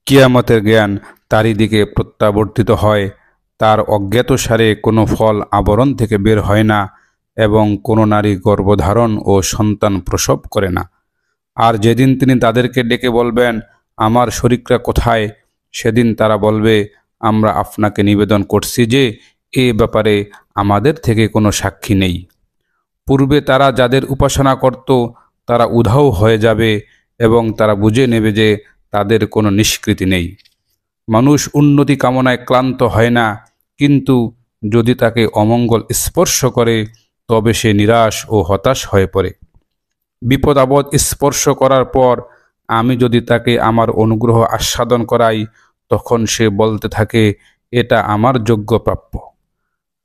কিয়ামতের জ্ঞান তারই দিকে প্রত্যাবর্তিত হয়। তার অজ্ঞাতসারে কোনো ফল আবরণ থেকে বের হয় না এবং কোনো নারী গর্ভধারণ ও সন্তান প্রসব করে না। আর যেদিন তিনি তাদেরকে ডেকে বলবেন, আমার শরীকরা কোথায়? সেদিন তারা বলবে, আমরা আপনাকে নিবেদন করছি যে এ ব্যাপারে আমাদের থেকে কোনো সাক্ষী নেই। পূর্বে তারা যাদের উপাসনা করত তারা উধাও হয়ে যাবে এবং তারা বুঝে নেবে যে তাদের কোনো নিষ্কৃতি নেই। মানুষ উন্নতি কামনায় ক্লান্ত হয় না, কিন্তু যদি তাকে অমঙ্গল স্পর্শ করে তবে সে নিরাশ ও হতাশ হয়ে পড়ে। বিপদ আপদ স্পর্শ করার পর আমি যদি তাকে আমার অনুগ্রহ আস্বাদন করাই, তখন সে বলতে থাকে, এটা আমার যোগ্য প্রাপ্য।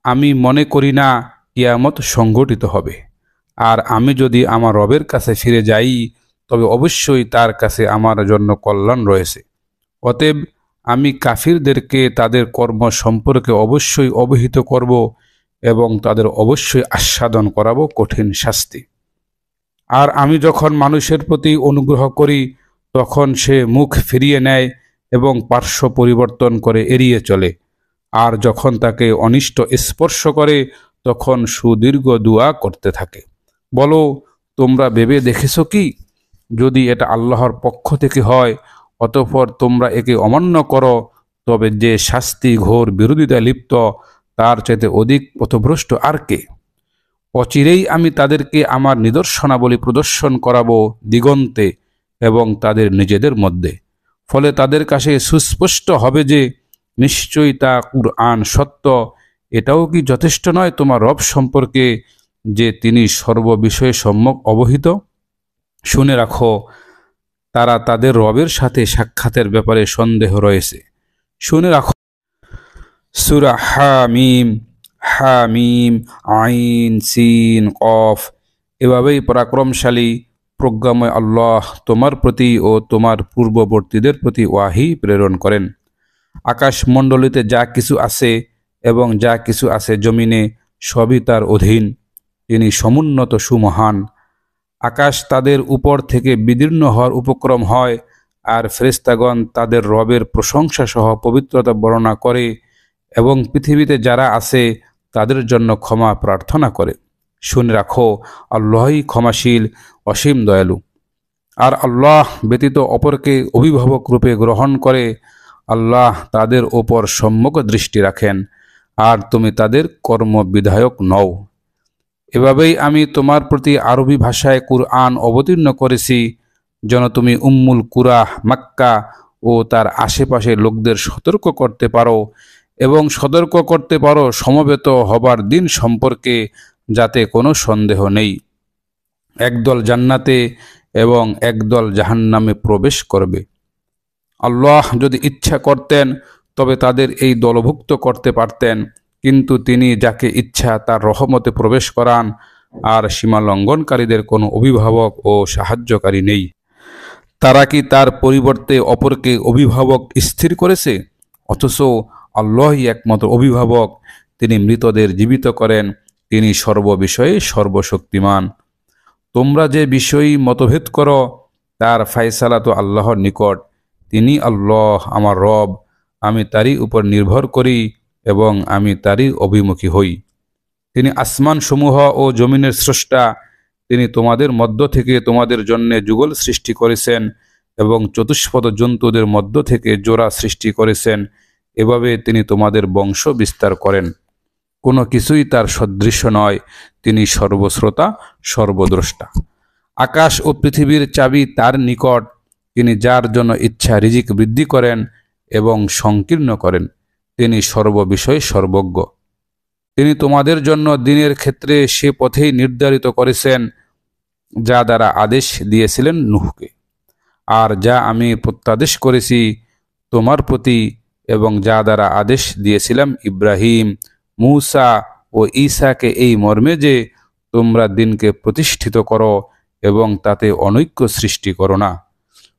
আমি মনে করি না কিয়ামত সংঘটিত হবে। আর আমি যদি আমার রবের কাছে ফিরে যাই, তবে অবশ্যই তার কাছে আমার জন্য কল্যাণ রয়েছে। অতএব আমি কাফিরদেরকে তাদের কর্ম সম্পর্কে অবশ্যই অবহিত করব এবং তাদের অবশ্যই আস্বাদন করাবো কঠিন শাস্তি। আর আমি যখন মানুষের প্রতি অনুগ্রহ করি তখন সে মুখ ফিরিয়ে নেয় এবং পার্শ্ব পরিবর্তন করে এড়িয়ে চলে। আর যখন তাকে অনিষ্ট স্পর্শ করে তখন সুদীর্ঘ দুয়া করতে থাকে। বলো, তোমরা ভেবে দেখেছ কি, যদি এটা আল্লাহর পক্ষ থেকে হয় অতঃপর তোমরা একে অমান্য করো, তবে যে শাস্তি ঘোর বিরোধিতায় লিপ্ত তার চাইতে অধিক পথভ্রষ্ট আর কে? অচিরেই আমি তাদেরকে আমার নিদর্শনাবলী প্রদর্শন করাবো দিগন্তে এবং তাদের নিজেদের মধ্যে। ফলে তাদের কাছে সুস্পষ্ট হবে যে নিশ্চয়ই তা কুরআন সত্য। এটাও কি যথেষ্ট নয় তোমার রব সম্পর্কে যে তিনি সর্ববিষয়ে সম্যক অবহিত? শুনে রাখো, তারা তাদের রবের সাথে সাক্ষাতের ব্যাপারে সন্দেহ রয়েছে। শুনে রাখো, সূরা হামিম, হামিম, আইন, সিন, কফ। এভাবেই পরাক্রমশালী প্রজ্ঞাময় আল্লাহ তোমার প্রতি ও তোমার পূর্ববর্তীদের প্রতি ওয়াহি প্রেরণ করেন। আকাশমণ্ডলীতে যা কিছু আছে এবং যা কিছু আছে জমিনে, সবই তার অধীন। তিনি সমুন্নত সুমহান। আকাশ তাদের উপর থেকে বিদীর্ণ হওয়ার উপক্রম হয়, আর ফেরেশতাগণ তাদের রবের প্রশংসা সহ পবিত্রতা বর্ণনা করে এবং পৃথিবীতে যারা আছে তাদের জন্য ক্ষমা প্রার্থনা করে। শুনে রাখো, আল্লাহই ক্ষমাশীল, অসীম দয়ালু। আর আল্লাহ ব্যতীত অপরকে অভিভাবক রূপে গ্রহণ করে আল্লাহ তাদের ওপর সম্যক দৃষ্টি রাখেন, আর তুমি তাদের কর্মবিধায়ক নও। এভাবেই আমি তোমার প্রতি আরবি ভাষায় কুরআন অবতীর্ণ করেছি, যেন তুমি উম্মুল কুরা মক্কা ও তার আশেপাশে লোকদের সতর্ক করতে পারো এবং সতর্ক করতে পারো সমবেত হবার দিন সম্পর্কে, যাতে কোনো সন্দেহ নেই। একদল জান্নাতে এবং একদল জাহান্নামে প্রবেশ করবে। আল্লাহ যদি ইচ্ছা করতেন তবে তাদের এই দলভুক্ত করতে পারতেন, কিন্তু তিনি যাকে ইচ্ছা তার রহমতে প্রবেশ করান, আর সীমা লঙ্ঘনকারীদের কোনো অভিভাবক ও সাহায্যকারী নেই। তারা কি তার পরিবর্তে অপরকে অভিভাবক স্থির করেছে? অথচ আল্লাহই একমাত্র অভিভাবক। তিনি মৃতদের জীবিত করেন, তিনি সর্ববিষয়ে সর্বশক্তিমান। তোমরা যে বিষয়ে মতভেদ করো তার ফায়সালা তো আল্লাহর নিকট। তিনি আল্লাহ আমার রব, আমি তারই উপর নির্ভর করি এবং আমি তারই অভিমুখী হই। তিনি আসমান সমূহ ও জমিনের স্রষ্টা। তিনি তোমাদের মধ্য থেকে তোমাদের জন্য যুগল সৃষ্টি করেছেন এবং চতুষ্পদ জন্তুদের মধ্য থেকে জোড়া সৃষ্টি করেছেন। এভাবে তিনি তোমাদের বংশ বিস্তার করেন। কোনো কিছুই তার সদৃশ্য নয়। তিনি সর্বশ্রোতা, সর্বদ্রষ্টা। আকাশ ও পৃথিবীর চাবি তার নিকট। তিনি যার জন্য ইচ্ছা রিজিক বৃদ্ধি করেন এবং সংকীর্ণ করেন। তিনি সর্ববিষয়ে সর্বজ্ঞ। তিনি তোমাদের জন্য দিনের ক্ষেত্রে সে পথেই নির্ধারিত করেছেন যা দ্বারা আদেশ দিয়েছিলেন নূহকে, আর যা আমি প্রত্যাদেশ করেছি তোমার প্রতি, এবং যা দ্বারা আদেশ দিয়েছিলাম ইব্রাহিম, মূসা ও ঈসাকে, এই মর্মে যে তোমরা দিনকে প্রতিষ্ঠিত করো এবং তাতে অনৈক্য সৃষ্টি করো না।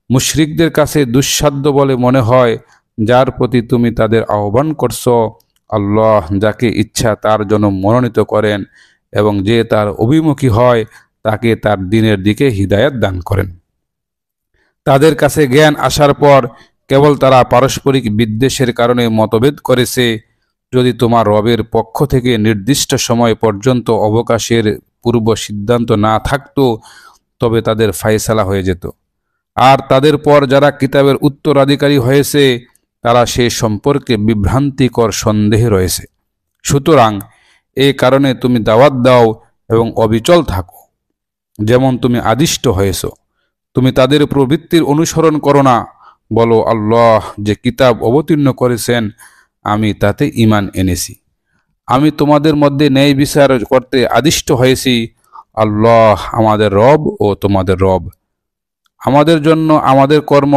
মুশরিকদের কাছে দুঃসাধ্য বলে মনে হয় যার প্রতি তুমি তাদের আহ্বান করছো। আল্লাহ যাকে ইচ্ছা তার জন্য মনোনীত করেন এবং যে তার অভিমুখী হয় তাকে তার দ্বীনের দিকে হিদায়াত দান করেন। তাদের কাছে জ্ঞান আসার পর কেবল তারা পারস্পরিক বিদ্বেষের কারণে মতভেদ করেছে। যদি তোমার রবের পক্ষ থেকে নির্দিষ্ট সময় পর্যন্ত অবকাশের পূর্ব সিদ্ধান্ত না থাকতো তবে তাদের ফায়সালা হয়ে যেত। আর তাদের পর যারা কিতাবের উত্তরাধিকারী হয়েছে তারা সে সম্পর্কে বিভ্রান্তিকর সন্দেহে রয়েছে। সুতরাং এই কারণে তুমি দাওয়াত দাও এবং অবিচল থাকো, যেমন তুমি আদিষ্ট হয়েছ। তুমি তাদের প্রবৃত্তির অনুসরণ করো না। বলো, আল্লাহ যে কিতাব অবতীর্ণ করেছেন আমি তাতে ঈমান এনেছি। আমি তোমাদের মধ্যে ন্যায় বিচার করতে আদিষ্ট হয়েছি। আল্লাহ আমাদের রব ও তোমাদের রব। আমাদের জন্য আমাদের কর্ম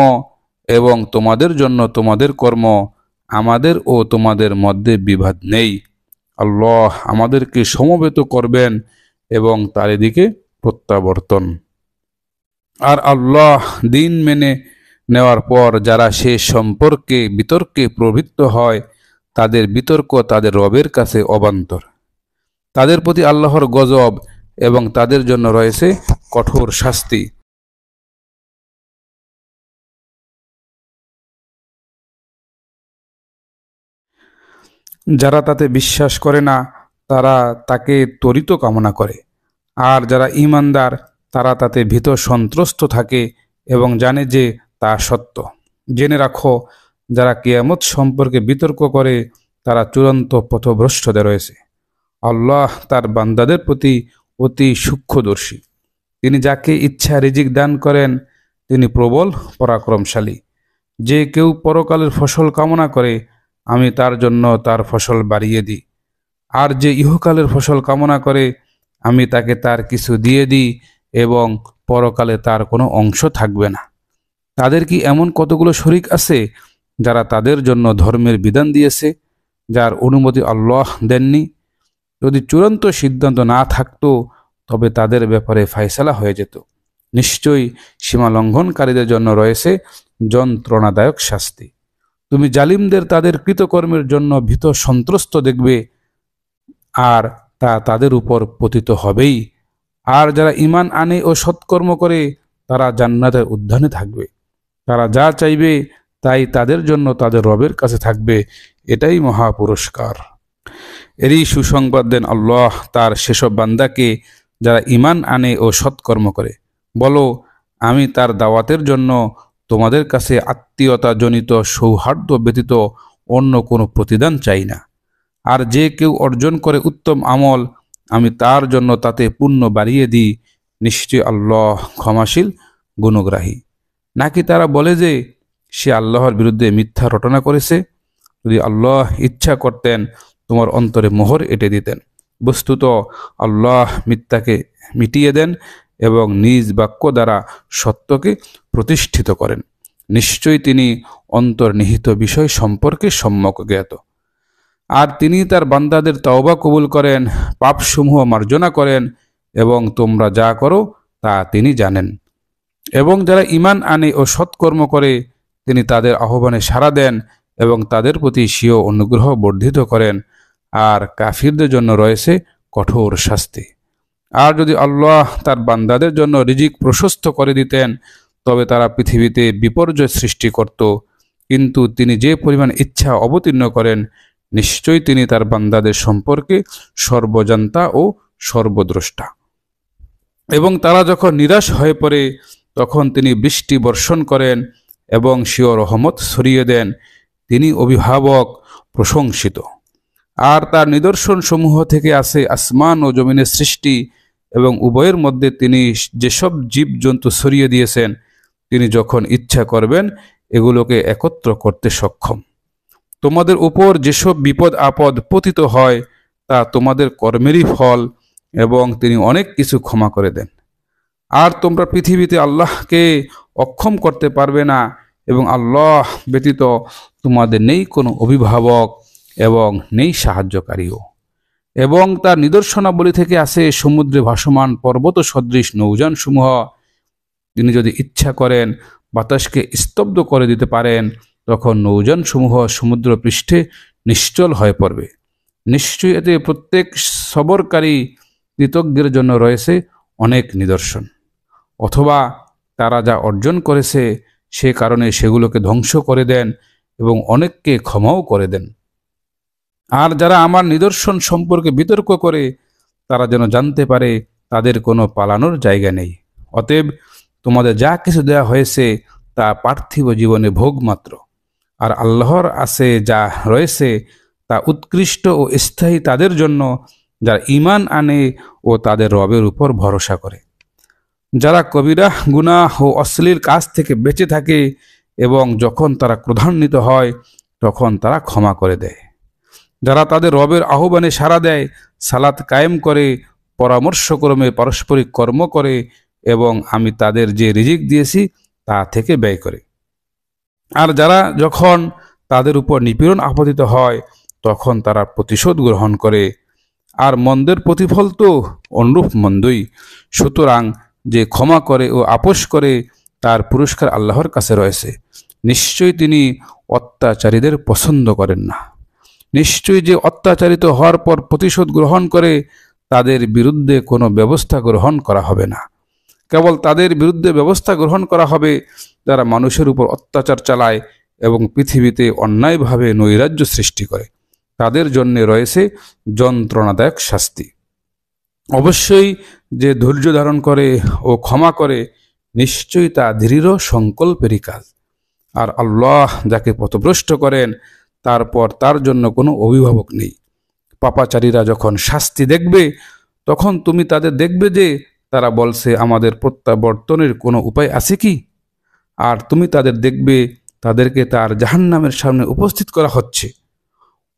এবং তোমাদের জন্য তোমাদের কর্ম, আমাদের ও তোমাদের মধ্যে বিবাদ নেই। আল্লাহ আমাদেরকে সমবেত করবেন এবং তার দিকে প্রত্যাবর্তন। আর আল্লাহ দিন মেনে নেওয়ার পর যারা সে সম্পর্কে বিতর্কে প্রবৃত্ত হয় তাদের বিতর্ক তাদের রবের কাছে অবান্তর। তাদের প্রতি আল্লাহর গজব এবং তাদের জন্য রয়েছে কঠোর শাস্তি। যারা তাতে বিশ্বাস করে না তারা তাকে ত্বরিত কামনা করে, আর যারা ঈমানদার তারা তাতে ভীত সন্ত্রস্ত থাকে এবং জানে যে তা সত্য। জেনে রাখো, যারা কিয়ামত সম্পর্কে বিতর্ক করে তারা চূড়ান্ত পথভ্রষ্টতে রয়েছে। আল্লাহ তার বান্দাদের প্রতি অতি সূক্ষ্মদর্শী। তিনি যাকে ইচ্ছা রিজিক দান করেন, তিনি প্রবল পরাক্রমশালী। যে কেউ পরকালের ফসল কামনা করে আমি তার জন্য তার ফসল বাড়িয়ে দিই, আর যে ইহকালের ফসল কামনা করে আমি তাকে তার কিছু দিয়ে দিই এবং পরকালে তার কোনো অংশ থাকবে না। তাদের কি এমন কতগুলো শরিক আছে যারা তাদের জন্য ধর্মের বিধান দিয়েছে যার অনুমতি আল্লাহ দেননি? যদি চূড়ান্ত সিদ্ধান্ত না থাকতো তবে তাদের ব্যাপারে ফায়সালা হয়ে যেত। নিশ্চয়ই সীমা লঙ্ঘনকারীদের জন্য রয়েছে যন্ত্রণাদায়ক শাস্তি। তুমি জালিমদের তাদের কৃতকর্মের জন্য ভীত সন্ত্রস্ত দেখবে, আর তা তাদের উপর পতিত হবেই। আর যারা ঈমান আনে ও সৎকর্ম করে তারা জান্নাতের উদ্যানে থাকবে। তারা যা চাইবে তাই তাদের জন্য তাদের রবের কাছে থাকবে। এটাই মহা পুরস্কার। এরই সুসংবাদ দেন আল্লাহ তার সেসব বান্দাকে যারা ঈমান আনে ও সৎকর্ম করে। বলো, আমি তার দাওয়াতের জন্য তোমাদের কাছে আত্মীয়তাজনিত সৌহার্দ্য ব্যতীত অন্য কোনো প্রতিদান চাই না। আর যে কেউ অর্জন করে উত্তম আমল আমি তার জন্য তাতে পুণ্য বাড়িয়ে দিই। নিশ্চয় আল্লাহ ক্ষমাশীল গুণগ্রাহী। নাকি তারা বলে যে সে আল্লাহর বিরুদ্ধে মিথ্যা রটনা করেছে? যদি আল্লাহ ইচ্ছা করতেন তোমার অন্তরে মোহর এঁটে দিতেন। বস্তুত আল্লাহ মিথ্যাকে মিটিয়ে দেন এবং নিজ বাক্য দ্বারা সত্যকে প্রতিষ্ঠিত করেন। নিশ্চয়ই তিনি অন্তর্নিহিত বিষয় সম্পর্কে সম্যক জ্ঞাত। আর তিনি তার বান্দাদের তওবা কবুল করেন, পাপসমূহ মার্জনা করেন এবং তোমরা যা করো তা তিনি জানেন। এবং যারা ঈমান আনে ও সৎকর্ম করে তিনি তাদের আহ্বানে সাড়া দেন এবং তাদের প্রতি স্বীয় অনুগ্রহ বর্ধিত করেন। আর কাফিরদের জন্য রয়েছে কঠোর শাস্তি। আর যদি আল্লাহ তার বান্দাদের জন্য রিজিক প্রশস্ত করে দিতেন তবে তারা পৃথিবীতে বিপর্যয় সৃষ্টি করত, কিন্তু তিনি যে পরিমাণ ইচ্ছা অবতীর্ণ করেন নিশ্চয়ই তিনি তার বান্দাদের সম্পর্কে সর্বজান্তা ও সর্বদ্রষ্টা। এবং তারা যখন নিরাশ হয়ে পড়ে তখন তিনি বৃষ্টি বর্ষণ করেন এবং স্বীয় রহমত ছড়িয়ে দেন। তিনি অভিভাবক প্রশংসিত। আর তার নিদর্শন সমূহ থেকে আছে আসমান ও জমিনের সৃষ্টি এবং উভয়ের মধ্যে তিনি যেসব জীবজন্তু ছড়িয়ে দিয়েছেন তিনি যখন ইচ্ছা করবেন এগুলোকে একত্র করতে সক্ষম। তোমাদের উপর যেসব বিপদ আপদ পতিত হয় তা তোমাদের কর্মেরই ফল এবং তিনি অনেক কিছু ক্ষমা করে দেন। আর তোমরা পৃথিবীতে আল্লাহকে অক্ষম করতে পারবে না এবং আল্লাহ ব্যতীত তোমাদের নেই কোনো অভিভাবক এবং নেই সাহায্যকারীও। এবং তার নিদর্শনাবলী থেকে আছে সমুদ্রে ভাসমান পর্বত সদৃশ নৌযান সমূহ। তিনি যদি ইচ্ছা করেন বাতাসকে স্তব্ধ করে দিতে পারেন তখন নৌযান সমূহ সমুদ্র পৃষ্ঠে নিশ্চল হয়ে পড়বে। নিশ্চয়ই এতে প্রত্যেক সবরকারী কৃতজ্ঞের জন্য রয়েছে অনেক নিদর্শন। অথবা তারা যা অর্জন করেছে সে কারণে সেগুলোকে ধ্বংস করে দেন এবং অনেককে ক্ষমাও করে দেন। আর যারা আমার নিদর্শন সম্পর্কে বিতর্ক করে তারা যেন জানতে পারে তাদের কোনো পালানোর জায়গা নেই। অতএব তোমাদের যা কিছু দেওয়া হয়েছে তা পার্থিব জীবনে ভোগ মাত্র, আর আল্লাহর আছে যা রয়েছে তা উৎকৃষ্ট ও স্থায়ী তাদের জন্য যারা ঈমান আনে ও তাদের রবের উপর ভরসা করে, যারা কবিরা গুনাহ ও অশ্লীল কাজ থেকে বেঁচে থাকে এবং যখন তারা ক্রোধান্বিত হয় তখন তারা ক্ষমা করে দেয়, যারা তাদের রবের আহ্বানে সাড়া দেয়, সালাত কায়েম করে, পরামর্শক্রমে পারস্পরিক কর্ম করে এবং আমি তাদের যে রিজিক দিয়েছি তা থেকে ব্যয় করে। আর যারা যখন তাদের উপর নিপীড়ন আপতিত হয় তখন তারা প্রতিশোধ গ্রহণ করে, আর মন্দের প্রতিফল তো অনুরূপ মন্দই। সুতরাং যে ক্ষমা করে ও আপোষ করে তার পুরস্কার আল্লাহর কাছে রয়েছে। নিশ্চয়ই তিনি অত্যাচারীদের পছন্দ করেন না। নিশ্চয়ই যে অত্যাচারিত হওয়ার পর প্রতিশোধ গ্রহণ করে তাদের বিরুদ্ধে কোনো ব্যবস্থা গ্রহণ করা হবে না। কেবল তাদের বিরুদ্ধে ব্যবস্থা গ্রহণ করা হবে যারা মানুষের উপর অত্যাচার চালায় এবং পৃথিবীতে অন্যায়ভাবে নৈরাজ্য সৃষ্টি করে। তাদের জন্য রয়েছে যন্ত্রণাদায়ক শাস্তি। অবশ্যই যে ধৈর্য ধারণ করে ও ক্ষমা করে নিশ্চয়ই তা দৃঢ় সংকল্পেরই কাজ। আর আল্লাহ যাকে পথভ্রষ্ট করেন তারপর তার জন্য কোনো অভিভাবক নেই। পাপাচারীরা যখন শাস্তি দেখবে তখন তুমি তাদের দেখবে যে তারা বলছে আমাদের প্রত্যাবর্তনের কোনো উপায় আছে কি? আর তুমি তাদের দেখবে তাদেরকে তার জাহান্নামের সামনে উপস্থিত করা হচ্ছে,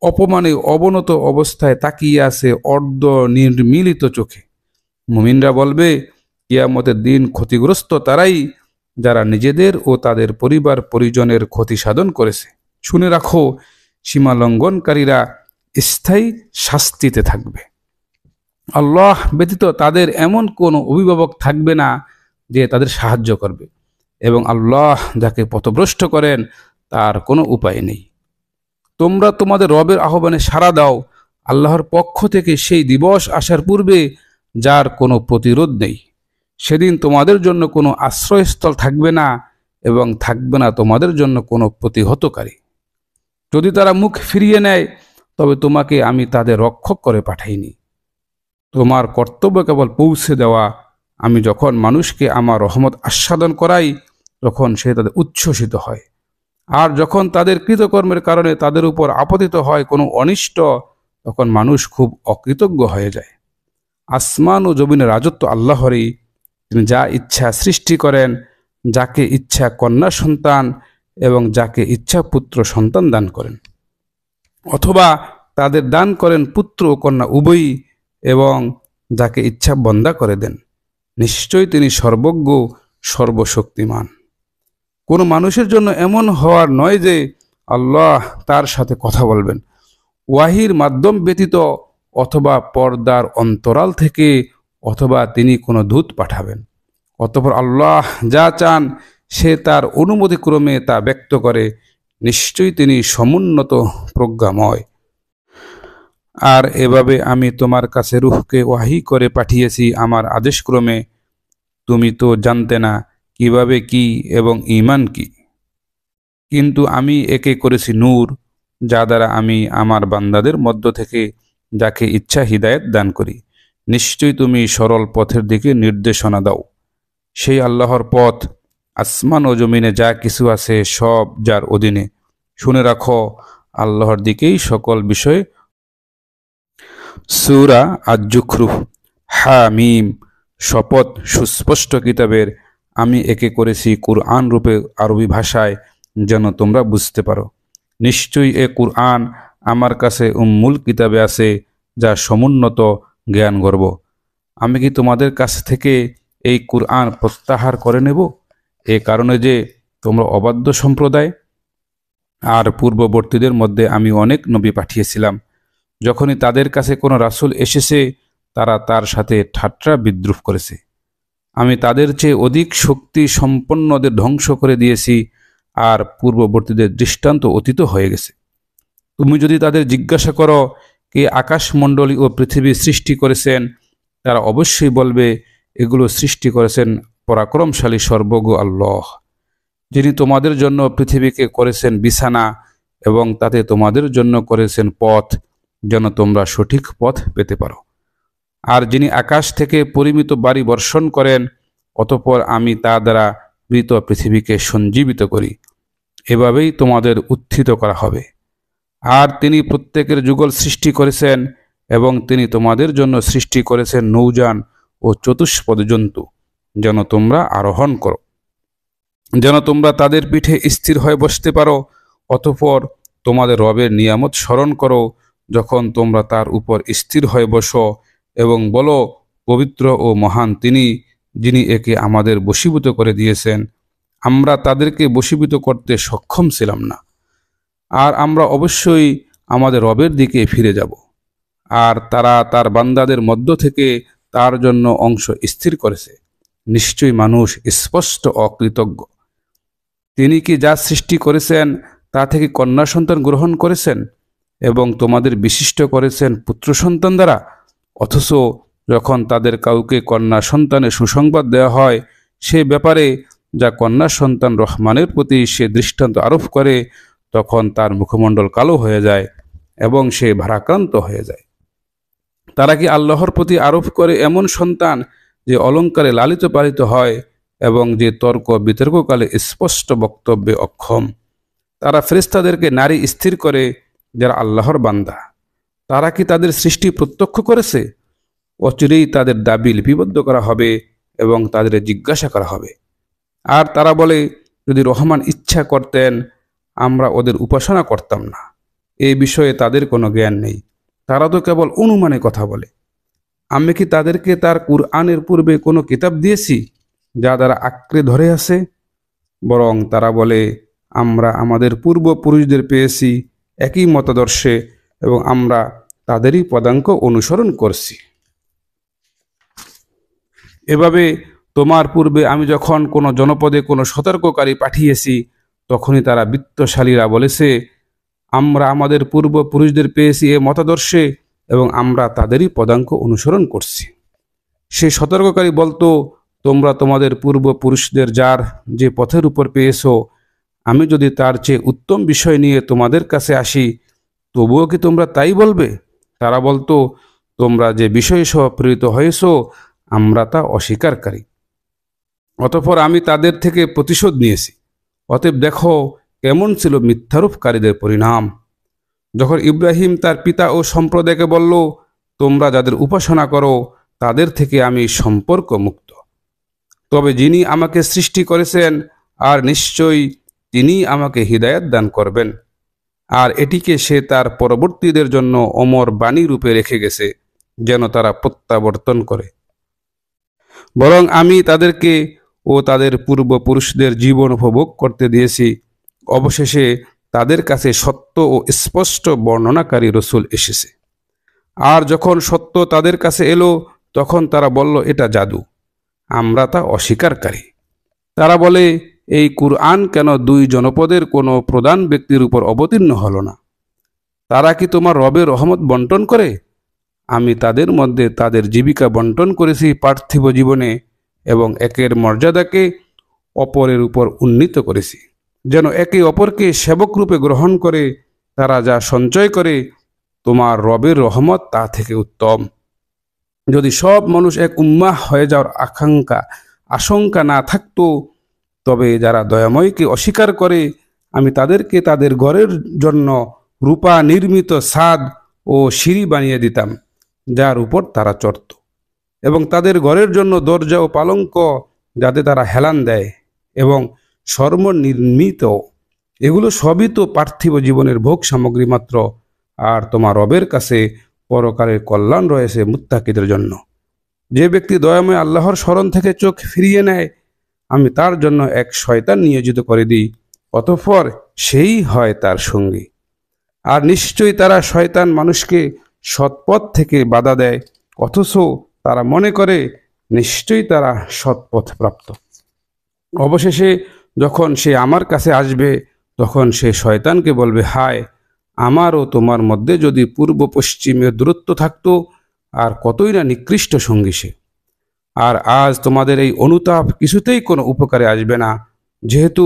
অপমানে অবনত অবস্থায় তাকিয়ে আছে অর্ধ নির্মিলিত চোখে। মুমিনরা বলবে, কিয়ামতের দিন ক্ষতিগ্রস্ত তারাই যারা নিজেদের ও তাদের পরিবার পরিজনের ক্ষতি সাধন করেছে। শুনে রাখো, সীমা লঙ্ঘনকারীরা স্থায়ী শাস্তিতে থাকবে। আল্লাহ ব্যতীত তাদের এমন কোনো অভিভাবক থাকবে না যে তাদের সাহায্য করবে, এবং আল্লাহ যাকে পথভ্রষ্ট করেন তার কোনো উপায় নেই। তোমরা তোমাদের রবের আহ্বানে সাড়া দাও আল্লাহর পক্ষ থেকে সেই দিবস আসার পূর্বে যার কোনো প্রতিরোধ নেই। সেদিন তোমাদের জন্য কোনো আশ্রয়স্থল থাকবে না এবং থাকবে না তোমাদের জন্য কোনো প্রতিহতকারী। যদি তারা মুখ ফিরিয়ে নেয় তবে তোমাকে আমি তাদের রক্ষক করে পাঠাইনি। তোমার কর্তব্য কেবল পৌঁছে দেওয়া। আমি যখন মানুষকে আমার রহমত আস্বাদন করাই তখন সে তাদের উচ্ছ্বসিত হয়, আর যখন তাদের কৃতকর্মের কারণে তাদের উপর আপতিত হয় কোনো অনিষ্ট তখন মানুষ খুব অকৃতজ্ঞ হয়ে যায়। আসমান ও জমিনের রাজত্ব আল্লাহরই। তিনি যা ইচ্ছা সৃষ্টি করেন, যাকে ইচ্ছা কন্যা সন্তান এবং যাকে ইচ্ছা পুত্র সন্তান দান করেন, অথবা তাদের দান করেন পুত্র ও কন্যা উভয়ই, এবং যাকে ইচ্ছা বন্দা করে দেন। নিশ্চয়ই তিনি সর্বজ্ঞ সর্বশক্তিমান। কোনো মানুষের জন্য এমন হওয়ার নয় যে আল্লাহ তার সাথে কথা বলবেন ওয়াহির মাধ্যম ব্যতীত, অথবা পর্দার অন্তরাল থেকে, অথবা তিনি কোনো দূত পাঠাবেন। অতঃপর আল্লাহ যা চান সে তার অনুমতিক্রমে তা ব্যক্ত করে। নিশ্চয়ই তিনি সমুন্নত প্রজ্ঞাময়। আর এভাবে আমি তোমার কাছে রূহকে ওয়াহি করে পাঠিয়েছি আমার আদেশক্রমে। তুমি তো জানতে না কিভাবে কি এবং ঈমান কি, কিন্তু আমি একে করেছি নূর, যা দ্বারা আমি আমার বান্দাদের মধ্য থেকে যাকে ইচ্ছা হিদায়াত দান করি। নিশ্চয়ই তুমি সরল পথের দিকে নির্দেশনা দাও। সেই আল্লাহর পথ, আসমান ও জমিনে যা কিছু আছে সব যার অধীনে। শুনে রাখো, আল্লাহর দিকেই সকল বিষয়। সূরা আজ-জুখরুফ। হামিম। শপথ সুস্পষ্ট কিতাবের, আমি একে করেছি কুরআন রূপে আরবি ভাষায়, যেন তোমরা বুঝতে পারো। নিশ্চয়ই এ কুরআন আমার কাছে উম্মুল কিতাবে আছে, যা সমুন্নত জ্ঞান গর্ব। আমি কি তোমাদের কাছ থেকে এই কুরআন প্রত্যাহার করে নেব এ কারণে যে তোমরা অবাধ্য সম্প্রদায়? আর পূর্ববর্তীদের মধ্যে আমি অনেক নবী পাঠিয়েছিলাম। যখনই তাদের কাছে কোনো রাসূল এসেছে তারা তার সাথে ঠাট্টা বিদ্রুপ করেছে। আমি তাদের চেয়ে অধিক শক্তি সম্পন্নদের ধ্বংস করে দিয়েছি, আর পূর্ববর্তীদের দৃষ্টান্ত অতীত হয়ে গেছে। তুমি যদি তাদের জিজ্ঞাসা করো কে আকাশমণ্ডলী ও পৃথিবী সৃষ্টি করেছেন, তারা অবশ্যই বলবে এগুলো সৃষ্টি করেছেন পরাক্রমশালী সর্বজ্ঞ আল্লাহ। যিনি তোমাদের জন্য পৃথিবীকে করেছেন বিছানা এবং তাতে তোমাদের জন্য করেছেন পথ, যেন তোমরা সঠিক পথ পেতে পারো। আর যিনি আকাশ থেকে পরিমিত বাড়ি বর্ষণ করেন, অতঃপর আমি তা দ্বারা মৃত পৃথিবীকে সঞ্জীবিত করি, এভাবেই তোমাদের উত্থিত করা হবে। আর তিনি প্রত্যেকের যুগল সৃষ্টি করেছেন এবং তিনি তোমাদের জন্য সৃষ্টি করেছেন নৌযান ও চতুষ্পদ জন্তু, যেন তোমরা আরোহণ করো, যেন তোমরা তাদের পিঠে স্থির হয়ে বসতে পারো। অতঃপর তোমাদের রবের নিয়ামত স্মরণ করো যখন তোমরা তার উপর স্থির হয়ে বসো, এবং বলো, পবিত্র ও মহান তিনি, যিনি একে আমাদের বশীভূত করে দিয়েছেন। আমরা তাদেরকে বশীভূত করতে সক্ষম ছিলাম না। আর আমরা অবশ্যই আমাদের রবের দিকে ফিরে যাব। আর তারা তার বান্দাদের মধ্য থেকে তার জন্য অংশ স্থির করেছে। নিশ্চয়ই মানুষ স্পষ্ট অকৃতজ্ঞ। তিনি কি যা সৃষ্টি করেছেন তা থেকে কন্যা সন্তান গ্রহণ করেছেন এবং তোমাদের বিশিষ্ট করেছেন পুত্র সন্তান দ্বারা, অথচ যখন তাদের কাউকে কন্যা সন্তানের সুসংবাদ দেওয়া হয়, সে ব্যাপারে যা কন্যা সন্তান রহমানের প্রতি সে দৃষ্টান্ত আরোপ করে, তখন তার মুখমণ্ডল কালো হয়ে যায় এবং সে ভারাক্রান্ত হয়ে যায়। তারা কি আল্লাহর প্রতি আরোপ করে এমন সন্তান যে অলঙ্কারে লালিত পালিত হয় এবং যে তর্ক বিতর্ককালে স্পষ্ট বক্তব্যে অক্ষম? তারা ফেরেশতাদেরকে নারী স্থির করে যারা আল্লাহর বান্দা। তারা কি তাদের সৃষ্টি প্রত্যক্ষ করেছে? অচিরেই তাদের দাবি লিপিবদ্ধ করা হবে এবং তাদের জিজ্ঞাসা করা হবে। আর তারা বলে, যদি রহমান ইচ্ছা করতেন আমরা ওদের উপাসনা করতাম না। এই বিষয়ে তাদের কোনো জ্ঞান নেই। তারা তো কেবল অনুমানে কথা বলে। আমি কি তাদেরকে তার কুরআনের পূর্বে কোনো কিতাব দিয়েছি যা দ্বারা আঁকড়ে ধরে আছে? বরং তারা বলে, আমরা আমাদের পূর্বপুরুষদের পেয়েছি একই মতাদর্শে এবং আমরা তাদেরই পদাঙ্ক অনুসরণ করছি। এভাবে তোমার পূর্বে আমি যখন কোনো জনপদে কোনো সতর্ককারী পাঠিয়েছি, তখনই তারা বিত্তশালীরা বলেছে, আমরা আমাদের পূর্বপুরুষদের পেয়েছি এ মতাদর্শে এবং আমরা তাদেরই পদাঙ্ক অনুসরণ করছি। সে সতর্ককারী বলতো, তোমরা তোমাদের পূর্বপুরুষদের যার যে পথের উপর পেয়েছ, আমি যদি তার চেয়ে উত্তম বিষয় নিয়ে তোমাদের কাছে আসি, তবুও কি তোমরা তাই বলবে? তারা বলতো, তোমরা যে বিষয় সহ প্রেরিত হয়েছ আমরা তা অস্বীকারী। অতঃপর আমি তাদের থেকে প্রতিশোধ নিয়েছি। অতএব দেখো কেমন ছিল মিথ্যারোপকারীদের পরিণাম। যখন ইব্রাহিম তার পিতা ও সম্প্রদায়কে বলল, তোমরা যাদের উপাসনা করো তাদের থেকে আমি সম্পর্ক মুক্ত, তবে যিনি আমাকে সৃষ্টি করেছেন আর নিশ্চয়ই তিনি আমাকে হিদায়াত দান করবেন, আর এটিকে সে তার পরবর্তীদের জন্য অমর বাণী রূপে রেখে গেছে, যেন তারা প্রত্যাবর্তন করে। বরং আমি তাদেরকে ও তাদের পূর্বপুরুষদের জীবন উপভোগ করতে দিয়েছি। অবশেষে তাদের কাছে সত্য ও স্পষ্ট বর্ণনাকারী রসুল এসেছে। আর যখন সত্য তাদের কাছে এলো, তখন তারা বলল, এটা জাদু, আমরা তা অস্বীকারী। তারা বলে, এই কুরআন কেন দুই জনপদের কোনো প্রধান ব্যক্তির উপর অবতীর্ণ হলো না? তারা কি তোমার রবের রহমত বন্টন করে? আমি তাদের মধ্যে তাদের জীবিকা বন্টন করেছি পার্থিব জীবনে এবং একের মর্যাদাকে অপরের উপর উন্নীত করেছি, যেন একে অপরকে সেবক রূপে গ্রহণ করে। তারা যা সঞ্চয় করে তোমার রবের রহমত তা থেকে উত্তম। যদি সব মানুষ এক উম্মাহ হয়ে যাওয়ার আশঙ্কা না থাকতো, তবে যারা দয়াময়কে অস্বীকার করে আমি তাদেরকে তাদের ঘরের জন্য রূপা নির্মিত ছাদ ও সিঁড়ি বানিয়ে দিতাম, যার উপর তারা চড়ত, এবং তাদের ঘরের জন্য দরজা ও পালঙ্ক যাতে তারা হেলান দেয়, এবং স্বর্ণনির্মিত। এগুলো সবই তো পার্থিব জীবনের ভোগ সামগ্রী মাত্র। আর তোমার রবের কাছে পরকালের কল্যাণ রয়েছে মুত্তাকিদের জন্য। যে ব্যক্তি দয়াময় আল্লাহর স্মরণ থেকে চোখ ফিরিয়ে নেয়, আমি তার জন্য এক শয়তান নিয়োজিত করে দিই, অতঃপর সেই হয় তার সঙ্গী। আর নিশ্চয়ই তারা শয়তান মানুষকে সৎপথ থেকে বাধা দেয়, অথচ তারা মনে করে নিশ্চয়ই তারা সৎপথ প্রাপ্ত। অবশেষে যখন সে আমার কাছে আসবে, তখন সে শয়তানকে বলবে, হায়, আমার ও তোমার মধ্যে যদি পূর্ব পশ্চিমের দূরত্ব থাকতো, আর কতই না নিকৃষ্ট সঙ্গী সে। আর আজ তোমাদের এই অনুতাপ কিছুতেই কোনো উপকারে আসবে না, যেহেতু